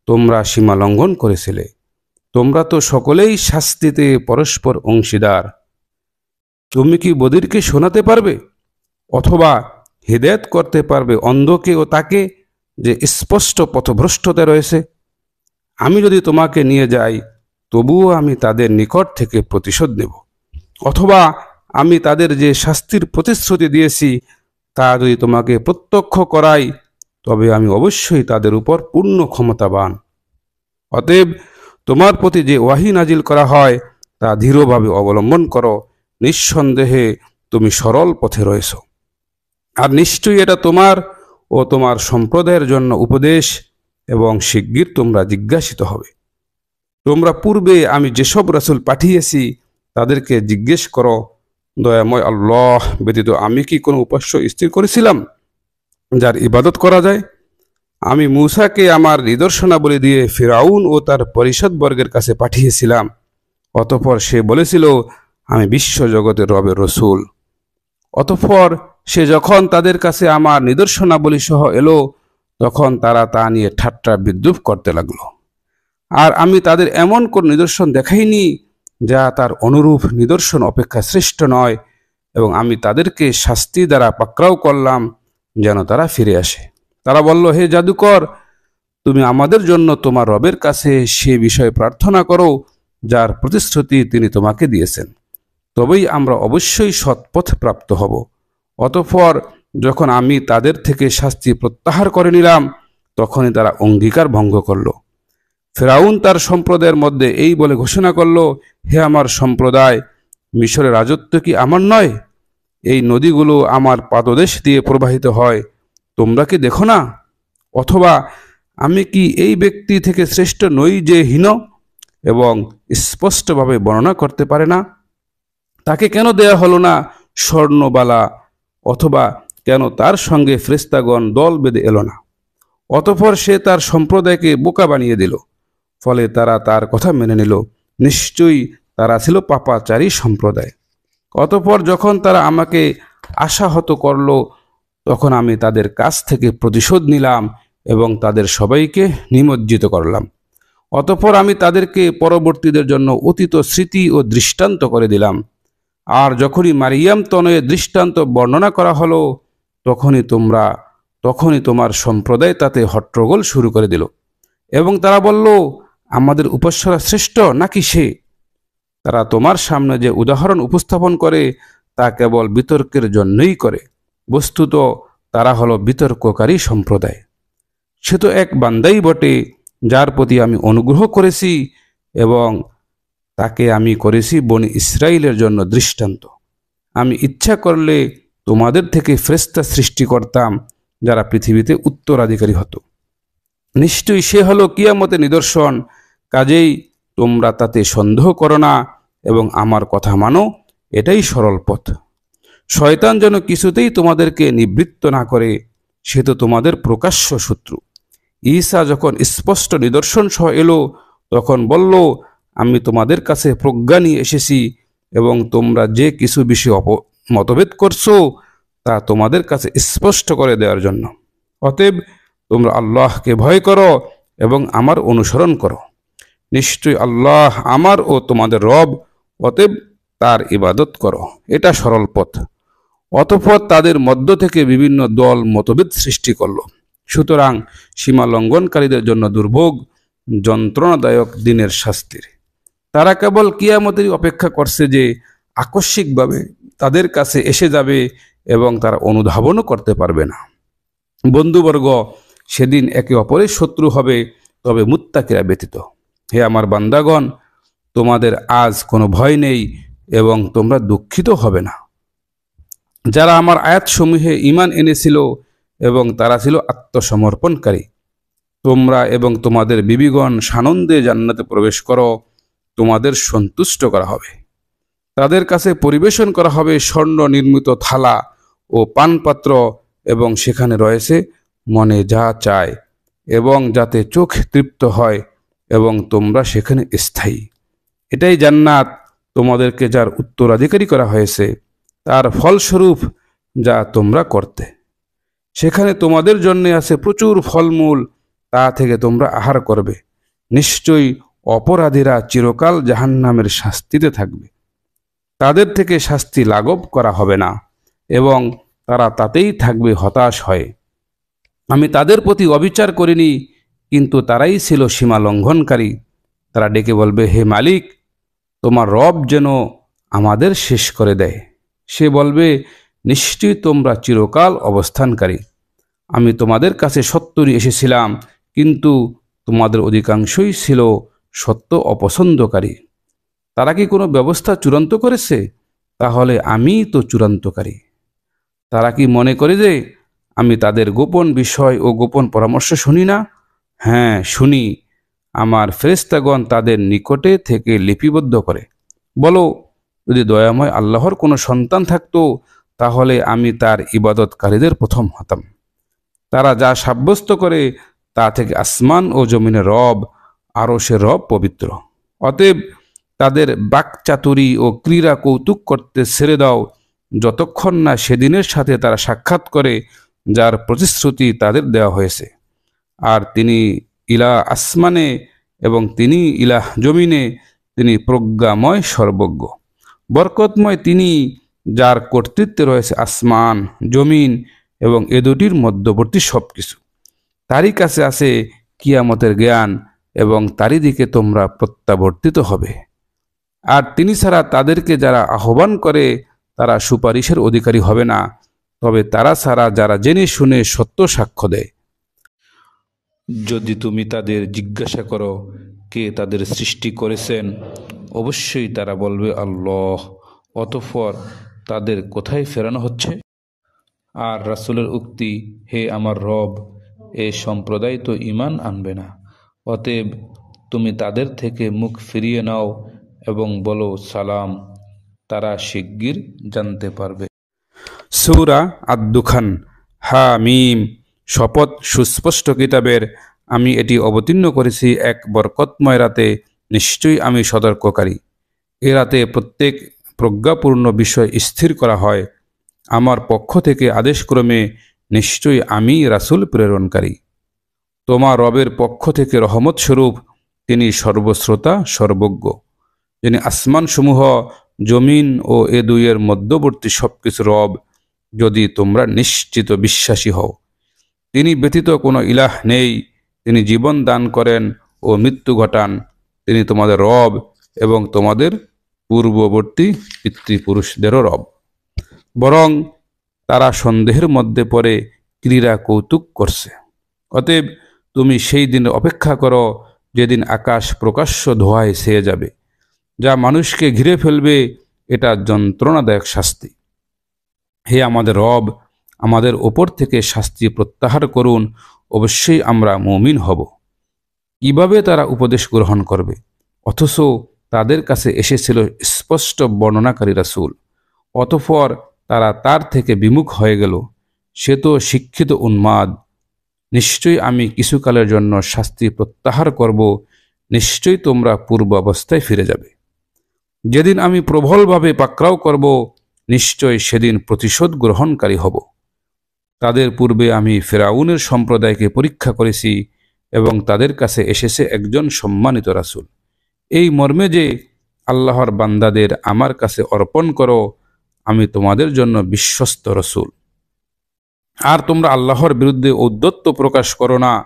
তোমরা সীমা লঙ্ঘন করেছিলে। তোমরা তো সকলেই শাস্তিতে পরস্পর অংশীদার। তুমি কি বধিরকে শোনাতে পারবে, অথবা হিদায়াত করতে পারবে অন্ধকে ও তাকে যে স্পষ্ট পথভ্রষ্টতা রয়েছে? আমি যদি তোমাকে নিয়ে যাই, তবুও আমি তাদের নিকট থেকে প্রতিশোধ নেব, অথবা আমি তাদের যে শাস্তির প্রতিশ্রুতি দিয়েছি তা যদি তোমাকে প্রত্যক্ষ করাই, তবে আমি অবশ্যই তাদের উপর পূর্ণ ক্ষমতাবান। অতএব তোমার প্রতি যে ওয়াহি নাজিল করা হয় তা দৃঢ়ভাবে অবলম্বন করো। নিঃসন্দেহে তুমি সরল পথে রয়েছ। আর নিশ্চয়ই এটা তোমার ও তোমার সম্প্রদায়ের জন্য উপদেশ, এবং শিগগির তোমরা জিজ্ঞাসিত হবে। তোমরা পূর্বে আমি যেসব রাসূল পাঠিয়েছি তাদেরকে জিজ্ঞেস করো, দয়াময় আল্লাহ ব্যতীত আমি কি কোনো উপাস্য স্থির করেছিলাম যার ইবাদত করা যায়? আমি মূসাকে আমার নিদর্শনাবলী দিয়ে ফিরআউন ও তার পরিষদবর্গের কাছে পাঠিয়েছিলাম। অতঃপর সে বলেছিল, আমি বিশ্বজগতের রবের রসুল। অতঃপর সে যখন তাদের কাছে আমার নিদর্শনাবলী সহ এলো, তখন তারা তা নিয়ে ঠাট্টা বিদ্রূপ করতে লাগলো। আর আমি তাদের এমন কোন নিদর্শন দেখাইনি যা তার অনুরূপ নিদর্শন অপেক্ষা শ্রেষ্ঠ নয়, এবং আমি তাদেরকে শাস্তি দ্বারা পাকড়াও করলাম যেন তারা ফিরে আসে। তারা বলল, হে জাদুকর, তুমি আমাদের জন্য তোমার রবের কাছে সে বিষয়ে প্রার্থনা করো যার প্রতিশ্রুতি তিনি তোমাকে দিয়েছেন, তবেই আমরা অবশ্যই সৎপথ প্রাপ্ত হব। অতঃপর যখন আমি তাদের থেকে শাস্তি প্রত্যাহার করে নিলাম, তখনই তারা অঙ্গীকার ভঙ্গ করল। ফেরাউন তার সম্প্রদায়ের মধ্যে এই বলে ঘোষণা করল, হে আমার সম্প্রদায়, মিশরের রাজত্ব কি আমার নয়? এই নদীগুলো আমার পাদদেশ দিয়ে প্রবাহিত হয়, তোমরা কি দেখো না? অথবা আমি কি এই ব্যক্তি থেকে শ্রেষ্ঠ নই যে হীন এবং স্পষ্টভাবে বর্ণনা করতে পারে না? তাকে কেন দেয়া হলো না স্বর্ণবালা, অথবা কেন তার সঙ্গে ফেরেশতাগণ দল বেঁধে এলো না? অতঃপর সে তার সম্প্রদায়কে বোকা বানিয়ে দিল, ফলে তারা তার কথা মেনে নিল। নিশ্চয়ই তারা ছিল পাপাচারী সম্প্রদায়। অতঃপর যখন তারা আমাকে আশাহত করল, তখন আমি তাদের কাছ থেকে প্রতিশোধ নিলাম এবং তাদের সবাইকে নিমজ্জিত করলাম। অতঃপর আমি তাদেরকে পরবর্তীদের জন্য অতীত স্মৃতি ও দৃষ্টান্ত করে দিলাম। আর যখনই মারিয়াম তনয়ে দৃষ্টান্ত বর্ণনা করা হলো, তখনই তোমার সম্প্রদায় তাতে হট্টগোল শুরু করে দিল, এবং তারা বলল, আমাদের উপাস্যরা শ্রেষ্ঠ নাকি সে? তারা তোমার সামনে যে উদাহরণ উপস্থাপন করে তা কেবল বিতর্কের জন্যই করে। বস্তুত তারা হলো বিতর্ককারী সম্প্রদায়। সে তো এক বান্দাই বটে যার প্রতি আমি অনুগ্রহ করেছি, এবং তাকে আমি করেছি বনি ইসরাইলের জন্য দৃষ্টান্ত। আমি ইচ্ছা করলে তোমাদের থেকে ফেরেশতা সৃষ্টি করতাম যারা পৃথিবীতে উত্তরাধিকারী হতো। নিশ্চয়ই সে হলো কিয়ামতের নিদর্শন, কাজেই তোমরা তাতে সন্দেহ করো না এবং আমার কথা মানো, এটাই সরল পথ। শয়তান যেন কিছুতেই তোমাদেরকে নিবৃত্ত না করে, সে তো তোমাদের প্রকাশ্য শত্রু। ঈসা যখন স্পষ্ট নিদর্শন সহ এলো, তখন বলল, আমি তোমাদের কাছে প্রজ্ঞা নিয়ে এসেছি, এবং তোমরা যে কিছু বিষয়ে মতভেদ করছো তা তোমাদের কাছে স্পষ্ট করে দেওয়ার জন্য। অতএব তোমরা আল্লাহকে ভয় করো এবং আমার অনুসরণ করো। নিশ্চয়ই আল্লাহ আমার ও তোমাদের রব, অতএব তার ইবাদত করো, এটা সরল পথ। অতঃপর তাদের মধ্য থেকে বিভিন্ন দল মতভেদ সৃষ্টি করল। সুতরাং সীমা লঙ্ঘনকারীদের জন্য দুর্ভোগ, যন্ত্রণাদায়ক দিনের শাস্তির। তারা কেবল কিয়ামতেরই অপেক্ষা করছে যে আকস্মিকভাবে তাদের কাছে এসে যাবে এবং তারা অনুধাবনও করতে পারবে না। বন্ধুবর্গ, সেদিন একে অপরের শত্রু হবে, তবে মুত্তাকিরা ব্যতীত। হে আমার বান্দাগণ, তোমাদের আজ কোনো ভয় নেই এবং তোমরা দুঃখিত হবে না। যারা আমার আয়াতসমূহে ঈমান এনেছিল এবং তারা ছিল আত্মসমর্পণকারী, তোমরা এবং তোমাদের বিবিগণ সানন্দে জান্নাতে প্রবেশ করো, তোমাদের সন্তুষ্ট করা হবে। তাদের কাছে পরিবেশন করা হবে স্বর্ণ নির্মিত থালা ও পানপাত্র, এবং সেখানে রয়েছে মনে যা চায় এবং যাতে চোখ তৃপ্ত হয়, এবং তোমরা সেখানে স্থায়ী। এটাই জান্নাত, তোমাদেরকে যার উত্তরাধিকারী করা হয়েছে তার ফলস্বরূপ যা তোমরা করতে। সেখানে তোমাদের জন্য আছে প্রচুর ফলমূল, তা থেকে তোমরা আহার করবে। নিশ্চয়ই অপরাধীরা চিরকাল জাহান্নামের শাস্তিতে থাকবে। তাদের থেকে শাস্তি লাঘব করা হবে না এবং তারা তাতেই থাকবে হতাশ হয়ে। আমি তাদের প্রতি অবিচার করিনি, কিন্তু তারাই ছিল সীমা লঙ্ঘনকারী। তারা ডেকে বলবে, হে মালিক, তোমার রব যেন আমাদের শেষ করে দেয়। সে বলবে, নিশ্চয়ই তোমরা চিরকাল অবস্থানকারী। আমি তোমাদের কাছে সত্তরই এসেছিলাম, কিন্তু তোমাদের অধিকাংশই ছিল সত্য অপছন্দকারী। তারা কি কোনো ব্যবস্থা চূড়ান্ত করেছে? তাহলে আমিই তো চূড়ান্তকারী। তারা কি মনে করে যে আমি তাদের গোপন বিষয় ও গোপন পরামর্শ শুনি না? হ্যাঁ, শুনি। আমার ফেরেশতাগণ তাদের নিকটে থেকে লিপিবদ্ধ করে। বলো, যদি দয়াময় আল্লাহর কোনো সন্তান থাকতো, তাহলে আমি তার ইবাদতকারীদের প্রথম হতাম। তারা যা সাব্যস্ত করে তা থেকে আসমান ও জমিনের রব, আরশের রব পবিত্র। অতএব তাদের বাকচাতুরী ও ক্রীড়া কৌতুক করতে ছেড়ে দাও, যতক্ষণ না সেদিনের সাথে তারা সাক্ষাৎ করে যার প্রতিশ্রুতি তাদের দেওয়া হয়েছে। আর তিনি ইলাহ আসমানে এবং তিনি ইলাহ জমিনে, তিনি প্রজ্ঞাময় সর্বজ্ঞ। বরকতময় তিনি, যার কর্তৃত্বে রয়েছে আসমান, জমিন এবং এ দুটির মধ্যবর্তী সব কিছু। তারই কাছে আছে কিয়ামতের জ্ঞান এবং তারই দিকে তোমরা প্রত্যাবর্তিত হবে। আর তিনি ছাড়া তাদেরকে যারা আহ্বান করে তারা সুপারিশের অধিকারী হবে না, তবে তারা ছাড়া যারা জেনে শুনে সত্য সাক্ষ্য দেয়। যদি তুমি তাদের জিজ্ঞাসা করো কে তাদের সৃষ্টি করেছেন, অবশ্যই তারা বলবে আল্লাহ। অতঃপর তাদের কোথায় ফেরানো হচ্ছে? আর রাসূলের উক্তি, হে আমার রব, এ সম্প্রদায় তো ঈমান আনবে না। অতএব তুমি তাদের থেকে মুখ ফিরিয়ে নাও এবং বলো সালাম, তারা শিগগির জানতে পারবে। সূরা আদ-দুখান। হা মিম। শপথ সুস্পষ্ট কিতাবের, আমি এটি অবতীর্ণ করেছি এক বরকতময় রাতে। নিশ্চয়ই আমি সতর্ককারী। এ রাতে প্রত্যেক প্রজ্ঞাপূর্ণ বিষয় স্থির করা হয়। আমার পক্ষ থেকে আদেশক্রমে নিশ্চয়ই আমি রাসূল প্রেরণকারী। তোমার রবের পক্ষ থেকে রহমত স্বরূপ তিনি সর্বশ্রোতা সর্বজ্ঞ, যিনি আসমানসমূহ, জমিন ও এ দুইয়ের মধ্যবর্তী সবকিছু রব। যদি তোমরা নিশ্চিত বিশ্বাসী হও, তিনি ব্যতীত কোনো ইলাহ নেই। তিনি জীবন দান করেন ও মৃত্যু ঘটান। তিনি তোমাদের রব এবং তোমাদের পূর্ববর্তী পিতৃপুরুষদেরও রব। বরং তারা সন্দেহের মধ্যে পড়ে ক্রীড়া কৌতুক করছে। অতএব তুমি সেই দিন অপেক্ষা করো, যেদিন আকাশ প্রকাশ্য ধোঁয়ায় ছেয়ে যাবে, যা মানুষকে ঘিরে ফেলবে। এটা যন্ত্রণাদায়ক শাস্তি। হে আমাদের রব, আমাদের ওপর থেকে শাস্তি প্রত্যাহার করুন, অবশ্যই আমরা মুমিন হব। কিভাবে তারা উপদেশ গ্রহণ করবে, অথচ তাদের কাছে এসেছিল স্পষ্ট বর্ণনাকারী রাসূল? অতঃপর তারা তার থেকে বিমুখ হয়ে গেল। সে তো শিক্ষিত উন্মাদ। নিশ্চয়ই আমি কিছুকালের জন্য শাস্তি প্রত্যাহার করব। নিশ্চয়ই তোমরা পূর্বাবস্থায় ফিরে যাবে। যেদিন আমি প্রবলভাবে পাকড়াও করব, নিশ্চয় সেদিন প্রতিশোধ গ্রহণকারী হব। তাদের পূর্বে আমি ফেরাউনের সম্প্রদায়কে পরীক্ষা করেছি এবং তাদের কাছে এসেছে একজন সম্মানিত রাসূল, এই মর্মে যে, আল্লাহর বান্দাদের আমার কাছে অর্পণ করো, আমি তোমাদের জন্য বিশ্বস্ত রাসূল। আর তোমরা আল্লাহর বিরুদ্ধে ঔদ্ধত্য প্রকাশ করো না।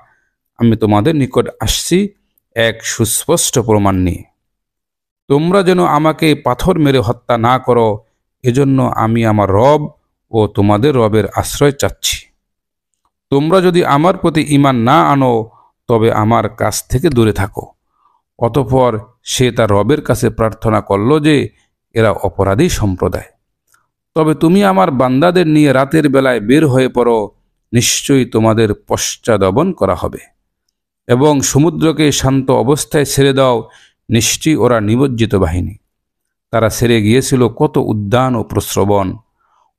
আমি তোমাদের নিকট আসছি এক সুস্পষ্ট প্রমাণ নিয়ে। তোমরা যেন আমাকে পাথর মেরে হত্যা না করো, এজন্য আমি আমার রব ও তোমাদের রবের আশ্রয় চাচ্ছি। তোমরা যদি আমার প্রতি ঈমান না আনো, তবে আমার কাছ থেকে দূরে থাকো। অতঃপর সে তার রবের কাছে প্রার্থনা করল যে, এরা অপরাধী সম্প্রদায়। তবে তুমি আমার বান্দাদের নিয়ে রাতের বেলায় বের হয়ে পড়ো, নিশ্চয়ই তোমাদের পশ্চাদবন করা হবে। এবং সমুদ্রকে শান্ত অবস্থায় ছেড়ে দাও, নিশ্চয়ই ওরা নিমজ্জিত বাহিনী। তারা ছেড়ে গিয়েছিল কত উদ্যান ও প্রস্রবণ,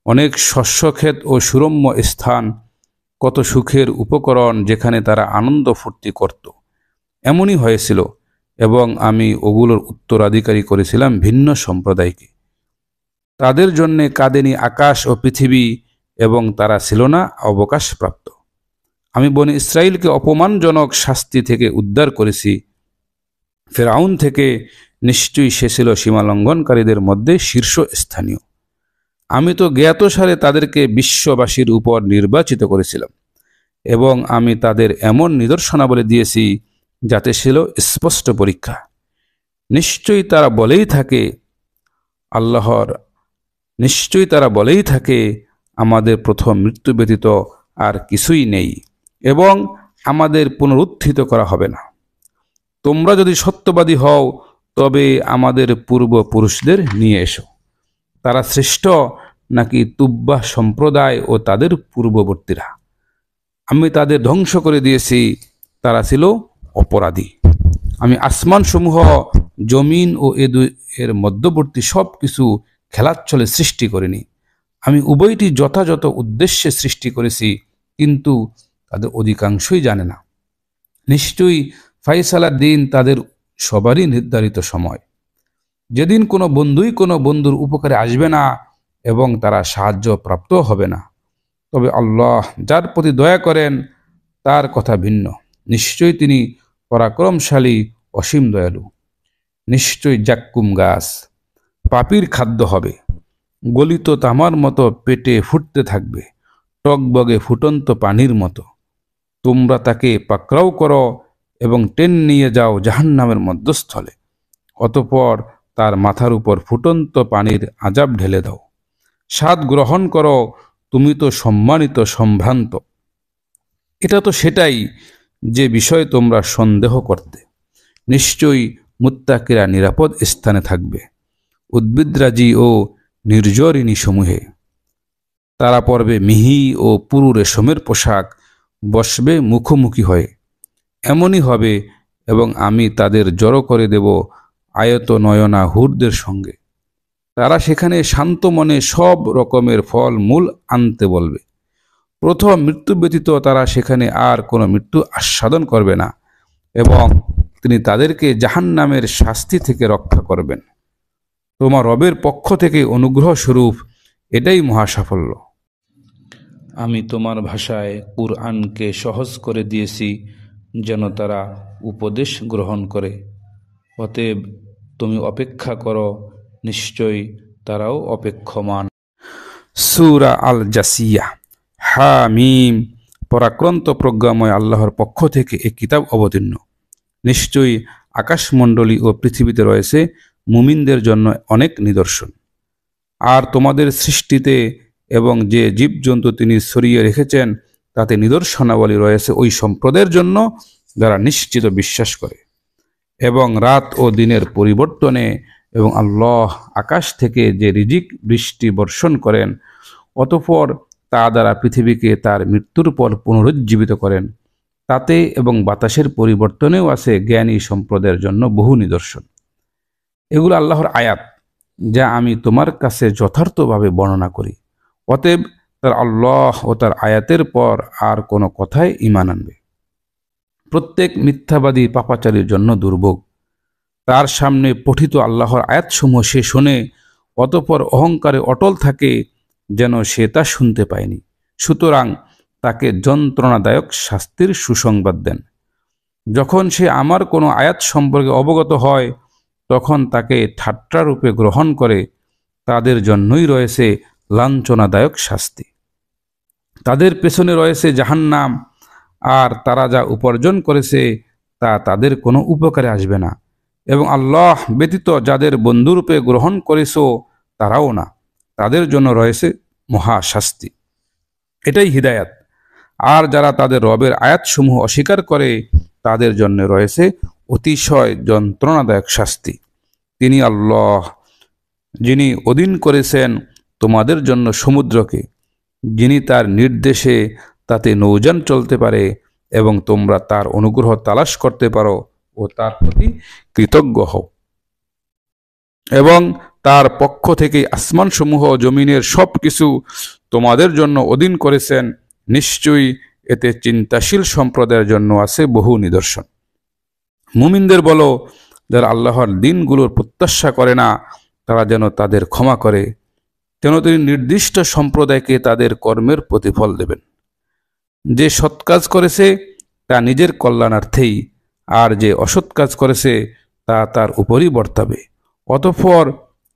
অনেক শস্যক্ষেত ও সুরম্য স্থান, কত সুখের উপকরণ, যেখানে তারা আনন্দ ফুর্তি করত। এমনই হয়েছিল, এবং আমি ওগুলোর উত্তরাধিকারী করেছিলাম ভিন্ন সম্প্রদায়কে। তাদের জন্যে কাঁদেনি আকাশ ও পৃথিবী, এবং তারা ছিল না অবকাশপ্রাপ্ত। আমি বনী ইসরাইলকে অপমানজনক শাস্তি থেকে উদ্ধার করেছি। ফেরাউন থেকে নিশ্চয়ই সে ছিল সীমালঙ্ঘনকারীদের মধ্যে শীর্ষস্থানীয়। আমি তো জ্ঞাতসারে তাদেরকে বিশ্ববাসীর উপর নির্বাচিত করেছিলাম এবং আমি তাদের এমন নিদর্শনাবলী দিয়েছি যাতে ছিল স্পষ্ট পরীক্ষা। নিশ্চয়ই তারা বলেই থাকে আমাদের প্রথম মৃত্যু ব্যতীত আর কিছুই নেই এবং আমাদের পুনরুত্থিত করা হবে না। তোমরা যদি সত্যবাদী হও তবে আমাদের পূর্বপুরুষদের নিয়ে এসো। তারা শ্রেষ্ঠ নাকি তুব্বা সম্প্রদায় ও তাদের পূর্ববর্তীরা? আমি তাদের ধ্বংস করে দিয়েছি, তারা ছিল অপরাধী। আমি আসমানসমূহ, জমিন ও এর মধ্যবর্তী সব কিছু খেলাচ্ছলে সৃষ্টি করিনি। আমি উভয়টি যথাযথ উদ্দেশ্যে সৃষ্টি করেছি, কিন্তু তাদের অধিকাংশই জানে না। নিশ্চয়ই ফাইসালার দিন তাদের সবারই নির্ধারিত সময়, যেদিন কোনো বন্ধুই কোনো বন্ধুর উপকারে আসবে না এবং তারা সাহায্য প্রাপ্ত হবে না। তবে আল্লাহ যার প্রতি দয়া করেন তার কথা ভিন্ন। নিশ্চয়ই তিনি পরাক্রমশালী, অসীম দয়ালু। নিশ্চয়ই জাক্কুম গাছ পাপীর খাদ্য হবে, গলিত তামার মতো পেটে ফুটতে থাকবে, টকবগে ফুটন্ত পানির মতো। তোমরা তাকে পাকড়াও করো এবং টেনে নিয়ে যাও জাহান্নামের মধ্যস্থলে। অতঃপর তার মাথার উপর ফুটন্ত পানির আযাব ঢেলে দাও। স্বাদ গ্রহণ করো, তুমি তো সম্মানিত, সম্ভ্রান্ত। এটা তো সেটাই যে বিষয়ে তোমরা সন্দেহ করতে। নিশ্চয়ই মুত্তাকিরা নিরাপদ স্থানে থাকবে, উদ্ভিদরাজি ও নির্জরিণী সমূহে। তারা পরবে মিহি ও পুরু রেশমের পোশাক, বসবে মুখোমুখি হয়ে। এমনই হবে এবং আমি তাদের জড়ো করে দেব আয়ত নয়না হুরদের সঙ্গে। তারা সেখানে শান্ত মনে সব রকমের ফল মূল আনতে বলবে। প্রথম মৃত্যু ব্যতীত তারা সেখানে আর কোনো মৃত্যু আস্বাদন করবে না এবং তিনি তাদেরকে জাহান্নামের শাস্তি থেকে রক্ষা করবেন। তোমার রবের পক্ষ থেকে অনুগ্রহ স্বরূপ এটাই মহাসাফল্য। আমি তোমার ভাষায় কুরআনকে সহজ করে দিয়েছি যেন তারা উপদেশ গ্রহণ করে। অতএব তুমি অপেক্ষা করো, নিশ্চয়ই তারাও অপেক্ষমান। সূরা আল জাসিয়া। হামিম। পরাক্রান্ত প্রজ্ঞাময় আল্লাহর পক্ষ থেকে এই কিতাব অবতীর্ণ। নিশ্চয়ই আকাশমণ্ডলী ও পৃথিবীতে রয়েছে মুমিনদের জন্য অনেক নিদর্শন। আর তোমাদের সৃষ্টিতে এবং যে জীবজন্তু তিনি ছড়িয়ে রেখেছেন তাতে নিদর্শনাবলী রয়েছে ওই সম্প্রদায়ের জন্য যারা নিশ্চিত বিশ্বাস করে। এবং রাত ও দিনের পরিবর্তনে এবং আল্লাহ আকাশ থেকে যে রিজিক বৃষ্টি বর্ষণ করেন, অতঃপর তা দ্বারা পৃথিবীকে তার মৃত্যুর পর পুনরুজ্জীবিত করেন, তাতে এবং বাতাসের পরিবর্তনেও আছে জ্ঞানী সম্প্রদায়ের জন্য বহু নিদর্শন। এগুলো আল্লাহর আয়াত যা আমি তোমার কাছে যথার্থভাবে বর্ণনা করি। অতএব তার আল্লাহ ও তার আয়াতের পর আর কোনো কথায় ঈমান আনবে। প্রত্যেক মিথ্যাবাদী পাপাচারীর জন্য দুর্ভোগ। তার সামনে পঠিত আল্লাহর আয়াতসমূহ সে শোনে, অতঃপর অহংকারে অটল থাকে যেন সে তা শুনতে পায়নি। সুতরাং তাকে যন্ত্রণাদায়ক শাস্তির সুসংবাদ দেন। যখন সে আমার কোনো আয়াত সম্পর্কে অবগত হয় তখন তাকে ঠাট্টারূপে গ্রহণ করে, তাদের জন্যই রয়েছে লাঞ্ছনাদায়ক শাস্তি। তাদের পেছনে রয়েছে জাহান্নাম, আর তারা যা উপার্জন করেছে তা তাদের কোনো উপকারে আসবে না। এবং আল্লাহ ব্যতীত যাদের বন্ধুরূপে গ্রহণ করেছো তারাও না, তাদের জন্য রয়েছে মহা শাস্তি। এটাই হিদায়াত। আর যারা তাদের রবের আয়াতসমূহ অস্বীকার করে তাদের জন্য রয়েছে অতিশয় যন্ত্রণাদায়ক শাস্তি। তিনি আল্লাহ, যিনি অধীন করেছেন তোমাদের জন্য সমুদ্রকে, যিনি তার নির্দেশে তাতে নৌযান চলতে পারে এবং তোমরা তার অনুগ্রহ তালাশ করতে পারো ও তার প্রতি কৃতজ্ঞ হও। এবং তার পক্ষ থেকে আসমানসমূহ জমিনের সব কিছু তোমাদের জন্য অধীন করেছেন। নিশ্চয়ই এতে চিন্তাশীল সম্প্রদায়ের জন্য আছে বহু নিদর্শন। মুমিনদের বলো, যারা আল্লাহর দিনগুলোর প্রত্যাশা করে না তারা যেন তাদের ক্ষমা করে, যেন তিনি নির্দিষ্ট সম্প্রদায়কে তাদের কর্মের প্রতিফল দেবেন। যে সৎ কাজ করেছে তা নিজের কল্যাণার্থেই, আর যে অসৎ কাজ করেছে তা তার উপরই বর্তাবে। অতঃপর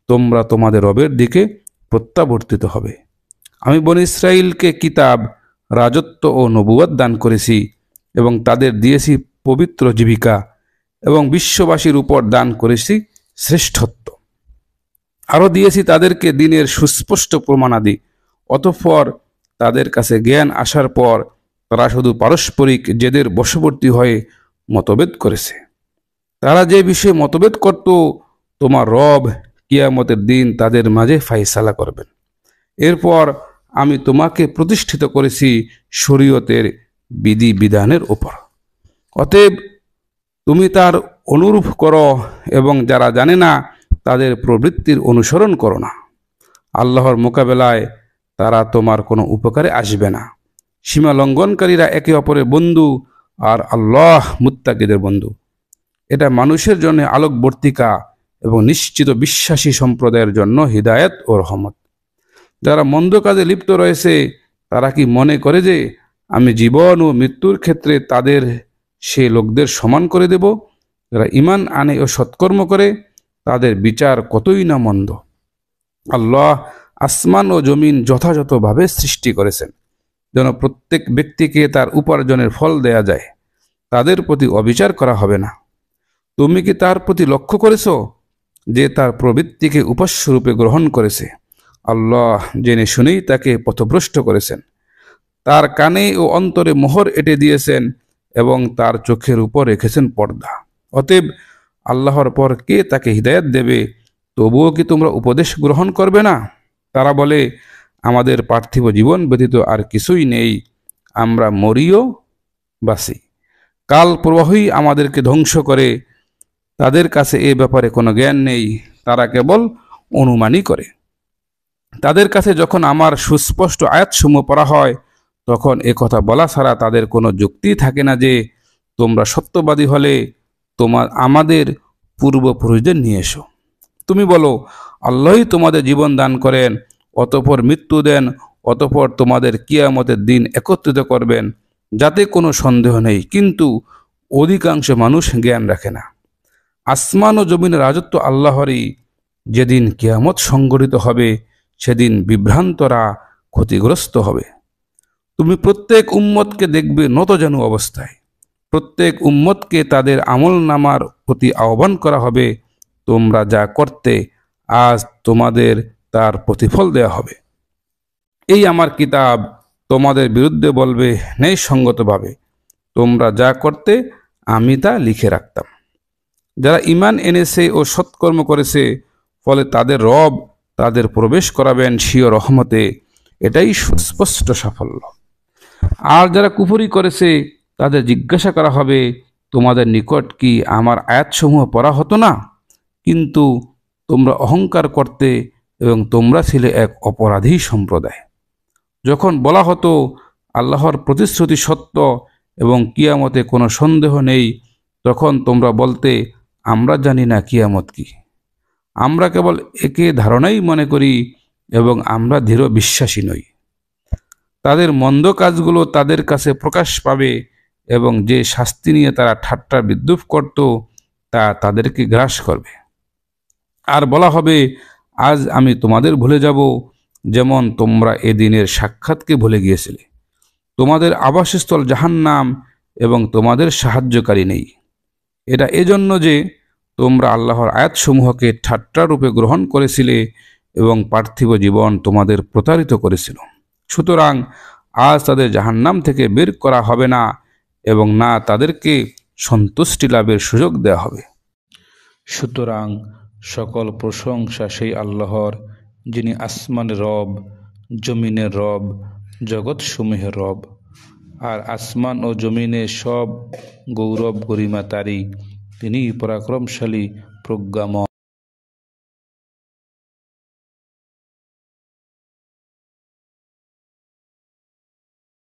তোমরা তোমাদের রবের দিকে প্রত্যাবর্তিত হবে। আমি বনী ইসরাইলকে কিতাব, রাজত্ব ও নবুয়ত দান করেছি এবং তাদের দিয়েছি পবিত্র জীবিকা এবং বিশ্ববাসীর উপর দান করেছি শ্রেষ্ঠত্ব। আরও দিয়েছি তাদেরকে দিনের সুস্পষ্ট প্রমাণাদি। অতঃপর তাদের কাছে জ্ঞান আসার পর তারা শুধু পারস্পরিক জেদের বশবর্তী হয়ে মতভেদ করেছে। তারা যে বিষয়ে মতভেদ করত, তোমার রব কিয়ামতের দিন তাদের মাঝে ফায়সালা করবেন। এরপর আমি তোমাকে প্রতিষ্ঠিত করেছি শরীয়তের বিধি বিধানের উপর। অতএব তুমি তার অনুরূপ করো এবং যারা জানে না তাদের প্রবৃত্তির অনুসরণ করো না। আল্লাহর মোকাবেলায় তারা তোমার কোনো উপকারে আসবে না। সীমা লঙ্ঘনকারীরা একে অপরের বন্ধু, আর আল্লাহ মুত্তাকিদের বন্ধু। এটা মানুষের জন্য আলোকবর্তিকা এবং নিশ্চিত বিশ্বাসী সম্প্রদায়ের জন্য হিদায়াত ও রহমত। যারা মন্দ কাজে লিপ্ত রয়েছে তারা কি মনে করে যে আমি জীবন ও মৃত্যুর ক্ষেত্রে তাদের সে লোকদের সমান করে দেব? যারা ঈমান আনে ও সৎকর্ম করে তাদের বিচার কতই না মন্দ। আল্লাহ আসমান ও জমিন যথাযথভাবে সৃষ্টি করেছেন যেন প্রত্যেক ব্যক্তিকে তার উপার্জনের ফল দেয়া যায়। তাদের প্রতি অবিচার করা হবে না। তুমি কি তার প্রতি লক্ষ্য করেছ যে তার প্রবৃত্তিকে উপাস্যরূপে গ্রহণ করেছে? আল্লাহ জেনে শুনেই তাকে পথভ্রষ্ট করেছেন। তার কানে ও অন্তরে মোহর এঁটে দিয়েছেন এবং তার চোখের উপর রেখেছেন পর্দা। অতএব আল্লাহর পর কে তাকে হিদায়াত দেবে? তবুও কি তোমরা উপদেশ গ্রহণ করবে না? তারা বলে, আমাদের পার্থিব জীবন ব্যতীত আর কিছুই নেই, আমরা মরিও বাসি, কাল প্রবাহই আমাদেরকে ধ্বংস করে। তাদের কাছে এ ব্যাপারে কোনো জ্ঞান নেই, তারা কেবল অনুমানই করে। তাদের কাছে যখন আমার সুস্পষ্ট আয়াতসমূহ পড়া হয় তখন এ কথা বলা ছাড়া তাদের কোনো যুক্তি থাকে না যে তোমরা সত্যবাদী হলে আমাদের পূর্বপুরুষদের নিয়ে এসো। তুমি বলো, আল্লাহই তোমাদের জীবন দান করেন, অতঃপর মৃত্যু দেন, অতঃপর তোমাদের কিয়ামতের দিন একত্রিত করবেন, যাতে কোনো সন্দেহ নেই। কিন্তু অধিকাংশ মানুষ জ্ঞান রাখে না। আসমান ও জমিনের রাজত্ব আল্লাহরই। যেদিন কিয়ামত সংঘটিত হবে সেদিন বিভ্রান্তরা ক্ষতিগ্রস্ত হবে। তুমি প্রত্যেক উম্মতকে দেখবে নতজানু অবস্থায়। প্রত্যেক উম্মতকে তাদের আমলনামার প্রতি আহ্বান করা হবে, তোমরা যা করতে আজ তোমাদের তার প্রতিফল দেয়া হবে। এই আমার কিতাব তোমাদের বিরুদ্ধে বলবে ন্যায়সঙ্গতভাবে, তোমরা যা করতে আমি তা লিখে রাখতাম। যারা ঈমান এনেছে ও সৎকর্ম করেছে, ফলে তাদের রব তাদের প্রবেশ করাবেন স্বীয় রহমতে। এটাই সুস্পষ্ট সাফল্য। আর যারা কুফরি করেছে তাদের জিজ্ঞাসা করা হবে, তোমাদের নিকট কি আমার আয়াতসমূহ পড়া হতো না? কিন্তু তোমরা অহংকার করতে এবং তোমরা ছিলে এক অপরাধী সম্প্রদায়। যখন বলা হতো আল্লাহর প্রতিশ্রুতি সত্য এবং কিয়ামতে কোনো সন্দেহ নেই, তখন তোমরা বলতে, আমরা জানি না কিয়ামত কি, আমরা কেবল একে ধারণাই মনে করি এবং আমরা দৃঢ় বিশ্বাসী নই। তাদের মন্দ কাজগুলো তাদের কাছে প্রকাশ পাবে এবং যে শাস্তি নিয়ে তারা ঠাট্টা বিদ্রূপ করত তা তাদেরকে গ্রাস করবে। আর বলা হবে, আজ আমি তোমাদের ভুলে যাব যেমন তোমরা এদিনের সাক্ষাৎকে ভুলে গিয়েছিলে। তোমাদের আবাসস্থল জাহান্নাম এবং তোমাদের সাহায্যকারী নেই। এটা এজন্য যে তোমরা আল্লাহর আয়াতসমূহকে ঠাট্টা রূপে গ্রহণ করেছিলে এবং পার্থিব জীবন তোমাদের প্রতারিত করেছিল। সুতরাং আজ তাদের জাহান্নাম থেকে বের করা হবে না এবং না তাদেরকে সন্তুষ্টি লাভের সুযোগ দেওয়া হবে। সুতরাং সকল প্রশংসা সেই আল্লাহর, যিনি আসমানের রব, জমিনের রব, জগৎসমূহের রব। আর আসমান ও জমিনের সব গৌরব গরিমা তারই। তিনিই পরাক্রমশালী, প্রজ্ঞাময়।